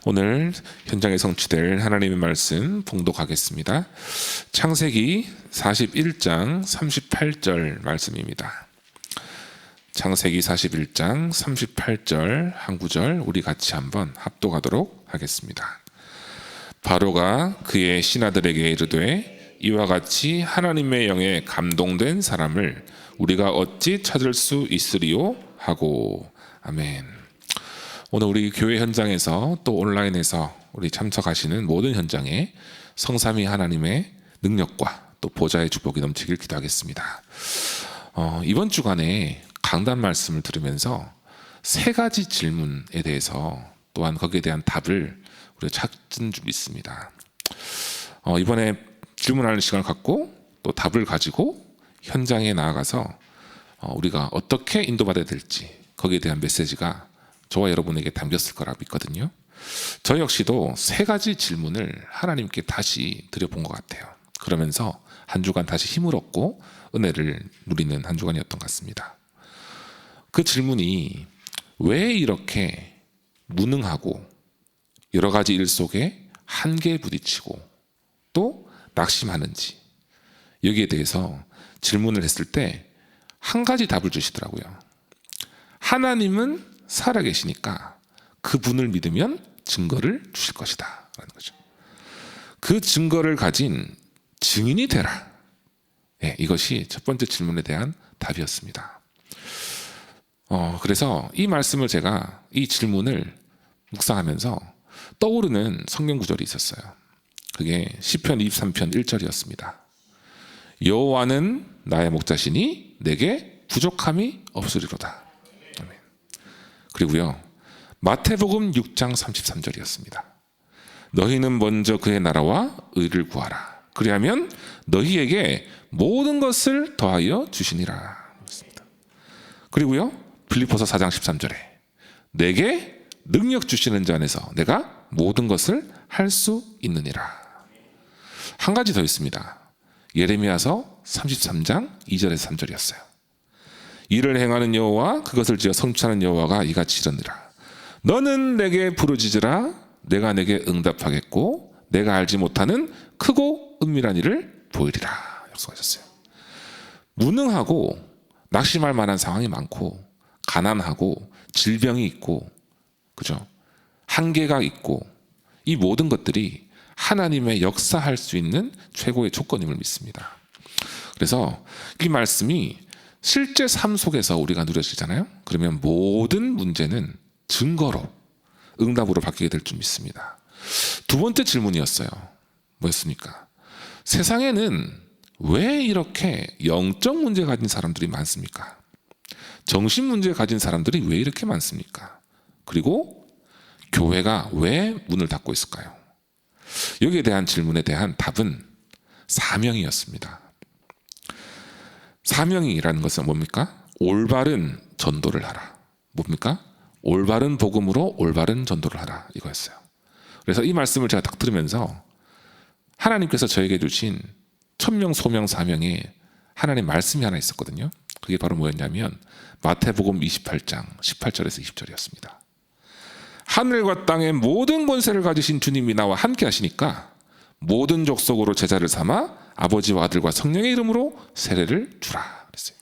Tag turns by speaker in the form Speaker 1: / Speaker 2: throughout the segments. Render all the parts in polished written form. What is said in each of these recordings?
Speaker 1: 오늘 현장에 성취될 하나님의 말씀 봉독하겠습니다. 창세기 41장 38절 말씀입니다. 창세기 41장 38절 한 구절 우리 같이 한번 합독하도록 하겠습니다. 바로가 그의 신하들에게 이르되 이와 같이 하나님의 영에 감동된 사람을 우리가 어찌 찾을 수 있으리요 하고. 아멘. 오늘 우리 교회 현장에서 또 온라인에서 우리 참석하시는 모든 현장에 성삼위 하나님의 능력과 또 보좌의 축복이 넘치길 기도하겠습니다. 이번 주간에 강단 말씀을 들으면서 세 가지 질문에 대해서 또한 거기에 대한 답을 우리가 찾은 줄 믿습니다. 이번에 질문하는 시간을 갖고 또 답을 가지고 현장에 나아가서 우리가 어떻게 인도받아야 될지 거기에 대한 메시지가 저와 여러분에게 담겼을 거라 믿거든요. 저 역시도 세 가지 질문을 하나님께 다시 드려본 것 같아요. 그러면서 한 주간 다시 힘을 얻고 은혜를 누리는 한 주간이었던 것 같습니다. 그 질문이 왜 이렇게 무능하고 여러 가지 일 속에 한계에 부딪히고 또 낙심하는지, 여기에 대해서 질문을 했을 때 한 가지 답을 주시더라고요. 하나님은 살아계시니까 그분을 믿으면 증거를 주실 것이다 라는 거죠. 그 증거를 가진 증인이 되라. 이것이 첫 번째 질문에 대한 답이었습니다. 그래서 이 말씀을 제가 이 질문을 묵상하면서 떠오르는 성경 구절이 있었어요. 그게 시편 23편 1절이었습니다. 여호와는 나의 목자시니 내게 부족함이 없으리로다. 그리고요, 마태복음 6장 33절이었습니다. 너희는 먼저 그의 나라와 의를 구하라. 그리하면 너희에게 모든 것을 더하여 주시니라. 그리고요, 빌립보서 4장 13절에 내게 능력 주시는 자 안에서 내가 모든 것을 할 수 있느니라. 한 가지 더 있습니다. 예레미야서 33장 2절에서 3절이었어요. 이를 행하는 여호와 그것을 지어 성취하는 여호와가 이같이 이르느니라. 너는 내게 부르짖으라. 내가 내게 응답하겠고 내가 알지 못하는 크고 은밀한 일을 보이리라. 약속하셨어요. 무능하고 낙심할 만한 상황이 많고 가난하고 질병이 있고, 그죠? 한계가 있고, 이 모든 것들이 하나님의 역사할 수 있는 최고의 조건임을 믿습니다. 그래서 이 말씀이 실제 삶 속에서 우리가 누려지잖아요. 그러면 모든 문제는 증거로, 응답으로 바뀌게 될 줄 믿습니다. 두 번째 질문이었어요. 뭐였습니까? 세상에는 왜 이렇게 영적 문제 가진 사람들이 많습니까? 정신 문제 가진 사람들이 왜 이렇게 많습니까? 그리고 교회가 왜 문을 닫고 있을까요? 여기에 대한 질문에 대한 답은 사명이었습니다. 사명이라는 것은 뭡니까? 올바른 전도를 하라. 뭡니까? 올바른 복음으로 올바른 전도를 하라. 이거였어요. 그래서 이 말씀을 제가 딱 들으면서 하나님께서 저에게 주신 천명, 소명, 사명에 하나님 말씀이 하나 있었거든요. 그게 바로 뭐였냐면 마태복음 28장 18절에서 20절이었습니다. 하늘과 땅의 모든 권세를 가지신 주님이 나와 함께 하시니까 모든 족속으로 제자를 삼아 아버지와 아들과 성령의 이름으로 세례를 주라 그랬어요.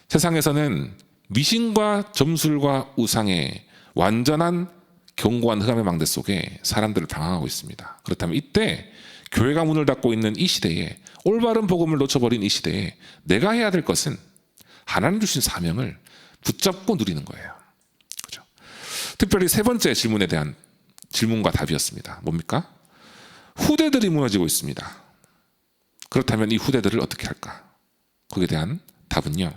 Speaker 1: 세상에서는 미신과 점술과 우상의 완전한 견고한 흑암의 망대 속에 사람들을 방황하고 있습니다. 그렇다면 이때 교회가 문을 닫고 있는 이 시대에, 올바른 복음을 놓쳐버린 이 시대에 내가 해야 될 것은 하나님 주신 사명을 붙잡고 누리는 거예요. 그렇죠? 특별히 세 번째 질문에 대한 질문과 답이었습니다. 뭡니까? 후대들이 무너지고 있습니다. 그렇다면 이 후대들을 어떻게 할까? 거기에 대한 답은요,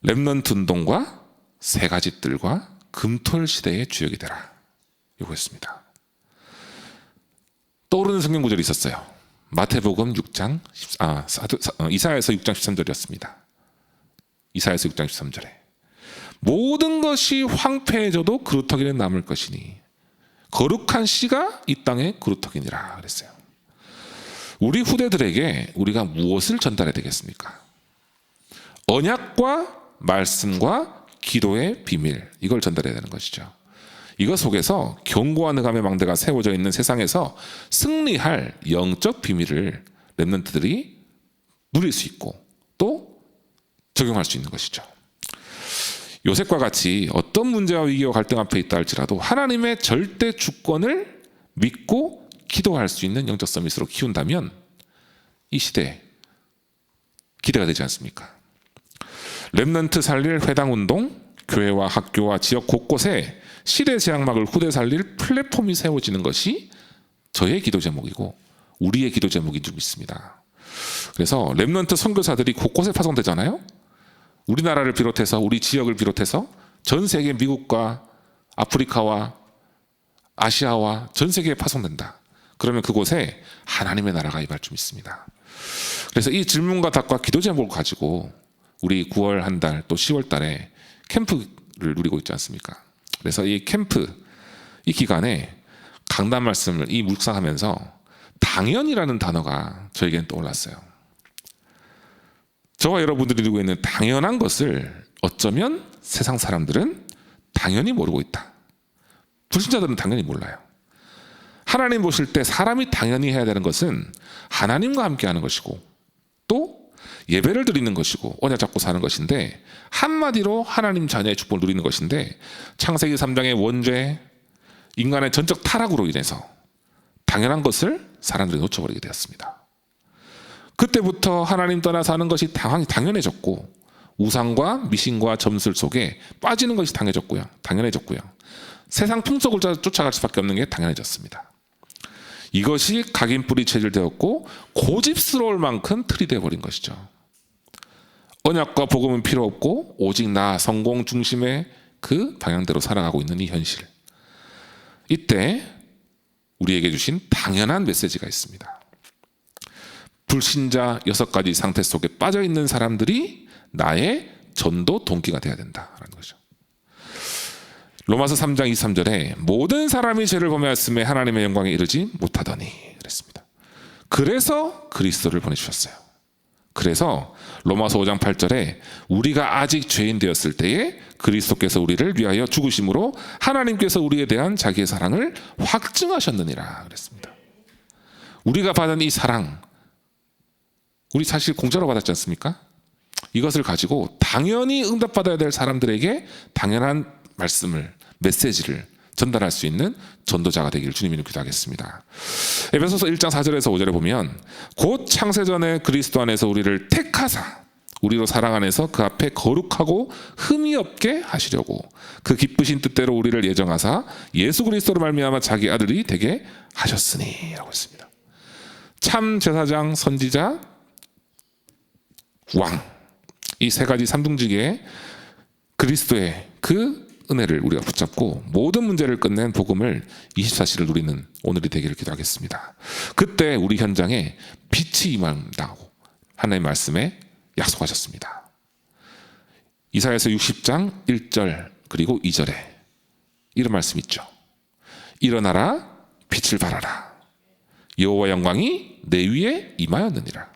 Speaker 1: 렘넌트 운동과 세 가지 뜰과 금토일 시대의 주역이 되라. 이거였습니다. 떠오르는 성경 구절이 있었어요. 마태복음 6장 이사야서 6장 13절이었습니다. 이사야서 6장 13절에 모든 것이 황폐해져도 그루터기는 남을 것이니 거룩한 씨가 이 땅에 그루터기니라 그랬어요. 우리 후대들에게 우리가 무엇을 전달해야 되겠습니까? 언약과 말씀과 기도의 비밀, 이걸 전달해야 되는 것이죠. 이것 속에서 견고한 흑암의 망대가 세워져 있는 세상에서 승리할 영적 비밀을 렘넌트들이 누릴 수 있고 또 적용할 수 있는 것이죠. 요셉과 같이 어떤 문제와 위기와 갈등 앞에 있다 할지라도 하나님의 절대 주권을 믿고 기도할 수 있는 영적 서밋으로 키운다면 이 시대에 기대가 되지 않습니까? 렘넌트 살릴 회당운동, 교회와 학교와 지역 곳곳에 시대 제약막을 후대 살릴 플랫폼이 세워지는 것이 저의 기도 제목이고 우리의 기도 제목인 줄 믿습니다. 그래서 렘넌트 선교사들이 곳곳에 파송되잖아요. 우리나라를 비롯해서 우리 지역을 비롯해서 전 세계 미국과 아프리카와 아시아와 전 세계에 파송된다. 그러면 그곳에 하나님의 나라가 임할 줄 믿습니다. 그래서 이 질문과 답과 기도 제목을 가지고 우리 9월 한 달 또 10월 달에 캠프를 누리고 있지 않습니까? 그래서 이 캠프 이 기간에 강단 말씀을 이 묵상하면서 당연이라는 단어가 저에게는 떠올랐어요. 저와 여러분들이 누리고 있는 당연한 것을 어쩌면 세상 사람들은 당연히 모르고 있다. 불신자들은 당연히 몰라요. 하나님 보실 때 사람이 당연히 해야 되는 것은 하나님과 함께 하는 것이고 또 예배를 드리는 것이고 언약 잡고 사는 것인데 한마디로 하나님 자녀의 축복을 누리는 것인데 창세기 3장의 원죄, 인간의 전적 타락으로 인해서 당연한 것을 사람들이 놓쳐버리게 되었습니다. 그때부터 하나님 떠나 사는 것이 당연해졌고 우상과 미신과 점술 속에 빠지는 것이 당연해졌고요. 세상 풍속을 쫓아갈 수밖에 없는 게 당연해졌습니다. 이것이 각인뿌리 체질되었고 고집스러울 만큼 틀이 되어버린 것이죠. 언약과 복음은 필요 없고 오직 나 성공 중심의 그 방향대로 살아가고 있는 이 현실. 이때 우리에게 주신 당연한 메시지가 있습니다. 불신자 6가지 상태 속에 빠져있는 사람들이 나의 전도 동기가 되어야 된다라는 거죠. 로마서 3장 23절에 모든 사람이 죄를 범하였음에 하나님의 영광에 이르지 못하더니 그랬습니다. 그래서 그리스도를 보내주셨어요. 그래서 로마서 5장 8절에 우리가 아직 죄인 되었을 때에 그리스도께서 우리를 위하여 죽으심으로 하나님께서 우리에 대한 자기의 사랑을 확증하셨느니라 그랬습니다. 우리가 받은 이 사랑 우리 사실 공짜로 받았지 않습니까? 이것을 가지고 당연히 응답받아야 될 사람들에게 당연한 말씀을 메시지를 전달할 수 있는 전도자가 되기를 주님이름 기도하겠습니다. 에베소서 1장 4절에서 5절에 보면 곧 창세전에 그리스도 안에서 우리를 택하사 우리로 사랑 안에서 그 앞에 거룩하고 흠이 없게 하시려고 그 기쁘신 뜻대로 우리를 예정하사 예수 그리스도로 말미암아 자기 아들이 되게 하셨으니 라고 했습니다. 참 제사장, 선지자, 왕 이 3가지 삼중직의 그리스도의 그 은혜를 우리가 붙잡고 모든 문제를 끝낸 복음을 24시를 누리는 오늘이 되기를 기도하겠습니다. 그때 우리 현장에 빛이 임한다고 하나님의 말씀에 약속하셨습니다. 이사야서 60장 1절 그리고 2절에 이런 말씀 있죠. 일어나라 빛을 발하라 여호와 영광이 내 위에 임하였느니라.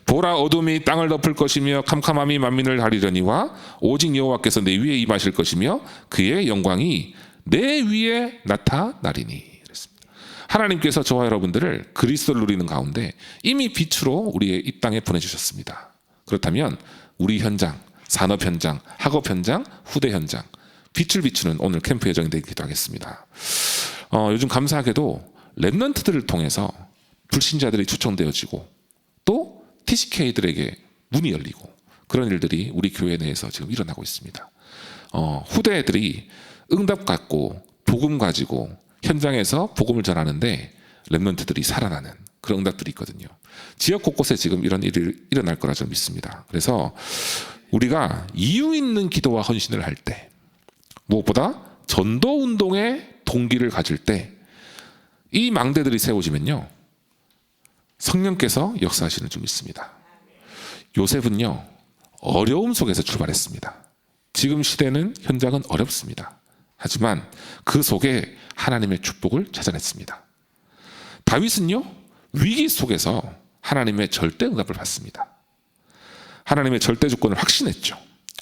Speaker 1: 보라 어둠이 땅을 덮을 것이며 캄캄함이 만민을 가리려니와 오직 여호와께서 내 위에 임하실 것이며 그의 영광이 내 위에 나타나리니. 그랬습니다. 하나님께서 저와 여러분들을 그리스도를 누리는 가운데 이미 빛으로 우리의 이 땅에 보내주셨습니다. 그렇다면 우리 현장, 산업 현장, 학업 현장, 후대 현장 빛을 비추는 오늘 캠프 예정이 되기도 하겠습니다. 요즘 감사하게도 렘넌트들을 통해서 불신자들이 초청되어지고 또 TCK들에게 문이 열리고 그런 일들이 우리 교회 내에서 지금 일어나고 있습니다. 후대들이 응답 갖고 복음 가지고 현장에서 복음을 전하는데 렘넌트들이 살아나는 그런 응답들이 있거든요. 지역 곳곳에 지금 이런 일이 일어날 거라 저는 믿습니다. 그래서 우리가 이유 있는 기도와 헌신을 할 때 무엇보다 전도 운동의 동기를 가질 때 이 망대들이 세워지면요 성령께서 역사하시는 줄 믿습니다. 요셉은요 어려움 속에서 출발했습니다. 지금 시대는 현장은 어렵습니다. 하지만 그 속에 하나님의 축복을 찾아냈습니다. 다윗은요 위기 속에서 하나님의 절대 응답을 받습니다. 하나님의 절대 주권을 확신했죠.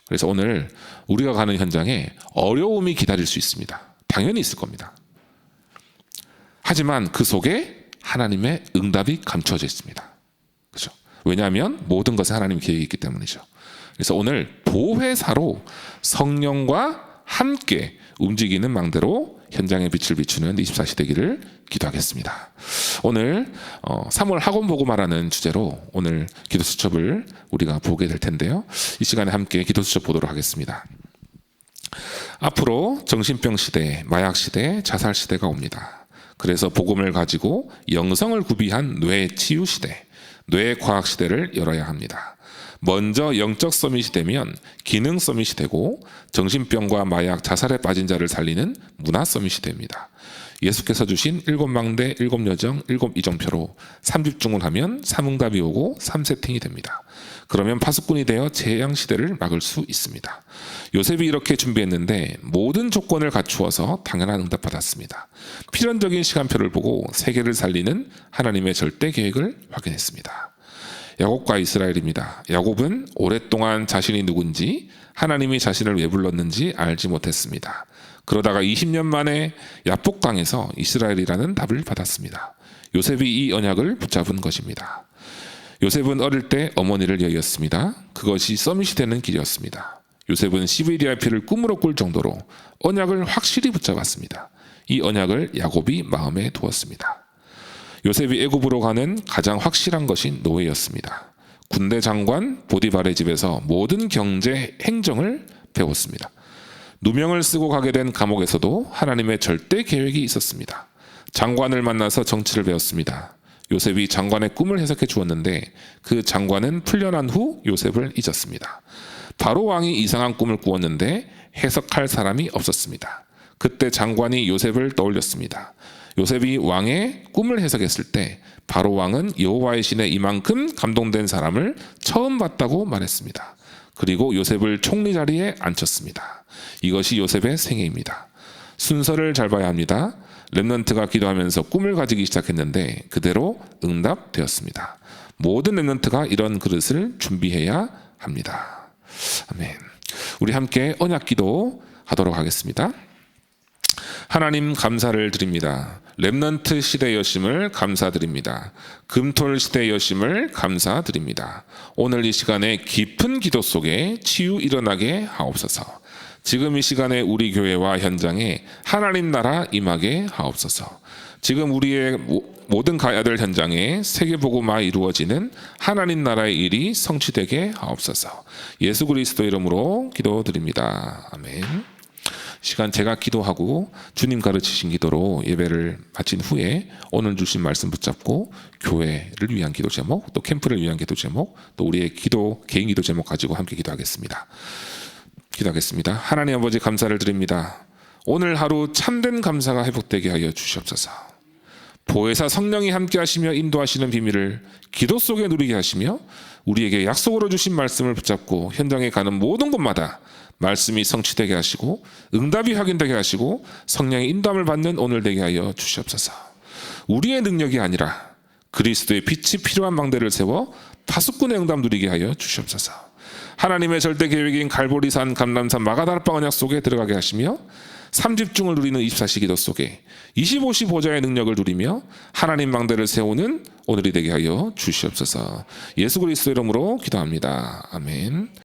Speaker 1: 그래서 오늘 우리가 가는 현장에 어려움이 기다릴 수 있습니다. 당연히 있을 겁니다. 하지만 그 속에 하나님의 응답이 감춰져 있습니다. 그렇죠? 왜냐하면 모든 것에 하나님의 계획이 있기 때문이죠. 그래서 오늘 보혜사로 성령과 함께 움직이는 망대로 현장의 빛을 비추는 24시 되기를 기도하겠습니다. 오늘 3월 학원 보고 말하는 주제로 오늘 기도 수첩을 우리가 보게 될 텐데요. 이 시간에 함께 기도 수첩 보도록 하겠습니다. 앞으로 정신병 시대, 마약 시대, 자살 시대가 옵니다. 그래서 복음을 가지고 영성을 구비한 뇌 치유 시대, 뇌 과학 시대를 열어야 합니다. 먼저 영적 서밋이 되면 기능 서밋이 되고 정신병과 마약, 자살에 빠진 자를 살리는 문화 서밋이 됩니다. 예수께서 주신 7망대, 7여정, 7이정표로 3집중을 하면 3응답이 오고 3세팅이 됩니다. 그러면 파수꾼이 되어 재앙 시대를 막을 수 있습니다. 요셉이 이렇게 준비했는데 모든 조건을 갖추어서 당연한 응답 받았습니다. 필연적인 시간표를 보고 세계를 살리는 하나님의 절대 계획을 확인했습니다. 야곱과 이스라엘입니다. 야곱은 오랫동안 자신이 누군지 하나님이 자신을 왜 불렀는지 알지 못했습니다. 그러다가 20년 만에 야복강에서 이스라엘이라는 답을 받았습니다. 요셉이 이 언약을 붙잡은 것입니다. 요셉은 어릴 때 어머니를 여의었습니다. 그것이 서밋이 되는 길이었습니다. 요셉은 CVDIP를 꿈으로 꿀 정도로 언약을 확실히 붙잡았습니다. 이 언약을 야곱이 마음에 두었습니다. 요셉이 애굽으로 가는 가장 확실한 것이 노예였습니다. 군대 장관 보디발의 집에서 모든 경제 행정을 배웠습니다. 누명을 쓰고 가게 된 감옥에서도 하나님의 절대 계획이 있었습니다. 장관을 만나서 정치를 배웠습니다. 요셉이 장관의 꿈을 해석해 주었는데 그 장관은 풀려난 후 요셉을 잊었습니다. 바로 왕이 이상한 꿈을 꾸었는데 해석할 사람이 없었습니다. 그때 장관이 요셉을 떠올렸습니다. 요셉이 왕의 꿈을 해석했을 때 바로 왕은 여호와의 신에 이만큼 감동된 사람을 처음 봤다고 말했습니다. 그리고 요셉을 총리 자리에 앉혔습니다. 이것이 요셉의 생애입니다. 순서를 잘 봐야 합니다. 렘넌트가 기도하면서 꿈을 가지기 시작했는데 그대로 응답되었습니다. 모든 렘넌트가 이런 그릇을 준비해야 합니다. 아멘. 우리 함께 언약 기도 하도록 하겠습니다. 하나님 감사를 드립니다. 렘넌트 시대의 여심을 감사드립니다. 금토일 시대의 여심을 감사드립니다. 오늘 이 시간에 깊은 기도 속에 치유 일어나게 하옵소서. 지금 이 시간에 우리 교회와 현장에 하나님 나라 임하게 하옵소서. 지금 우리의 모든 가야 될 현장에 세계복음화 이루어지는 하나님 나라의 일이 성취되게 하옵소서. 예수 그리스도 이름으로 기도드립니다. 아멘. 시간 제가 기도하고 주님 가르치신 기도로 예배를 마친 후에 오늘 주신 말씀 붙잡고 교회를 위한 기도 제목, 또 캠프를 위한 기도 제목, 또 우리의 개인 기도 제목 가지고 함께 기도하겠습니다. 하나님 아버지 감사를 드립니다. 오늘 하루 참된 감사가 회복되게 하여 주시옵소서. 보혜사 성령이 함께 하시며 인도하시는 비밀을 기도 속에 누리게 하시며 우리에게 약속으로 주신 말씀을 붙잡고 현장에 가는 모든 곳마다 말씀이 성취되게 하시고 응답이 확인되게 하시고 성령의 인도함을 받는 오늘 되게 하여 주시옵소서. 우리의 능력이 아니라 그리스도의 빛이 필요한 망대를 세워 파수꾼의 응답 누리게 하여 주시옵소서. 하나님의 절대 계획인 갈보리산, 감람산, 마가다락방 언약 속에 들어가게 하시며 3집중을 누리는 24시 기도 속에 25시 보좌의 능력을 누리며 하나님 망대를 세우는 오늘이 되게 하여 주시옵소서. 예수 그리스도 이름으로 기도합니다. 아멘.